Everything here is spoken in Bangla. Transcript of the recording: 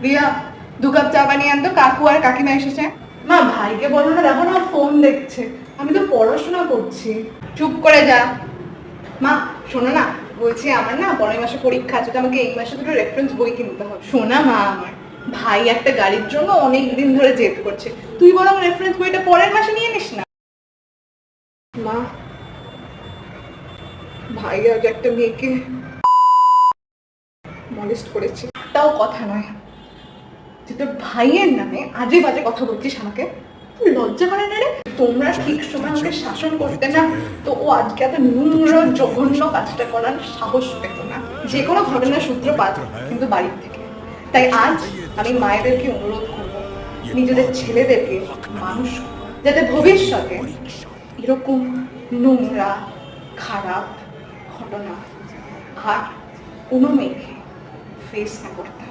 রিয়া 2 কাপ চা বানিয়ে আনতো, কাকু আর কাকিমা এসেছে। মা ভাইকে বলো না, দেখো না ফোন দেখছে। আমি তো পড়াশোনা করছি। চুপ করে যা। মা শোনো না, বলছি আমার না পরের মাসে পরীক্ষা আছে, তো আমাকে এই মাসে দুটো রেফারেন্স বই কিনতে হবে। শোনা মা, আমার ভাই একটা গাড়ির জন্য অনেক দিন ধরে জেদ করছে, তুই বরং রেফারেন্স বইটা পরের মাসে নিয়ে নিস না। মা, ভাই আজ একটা মেয়েকে মলেস্ট করেছে, তাও কথা নয় যে তোর ভাইয়ের নামে আজে বাজে কথা বলছিস আমাকে। তুই লজ্জা করে না রে? তোমরা ঠিক সময় আমাকে শাসন করতে না, তো ও আজকে এত নোংরা জঘন্য কাজটা করার সাহস পেত না। যে কোনো ঘটনার সূত্রপাত কিন্তু বাড়ির থেকে। তাই আজ আমি মায়েদেরকে অনুরোধ করবো, নিজেদের ছেলেদেরকে মানুষ করো, যাতে ভবিষ্যতে এরকম নোংরা খারাপ ঘটনা আর কোনো মেয়েকে ফেস না করতে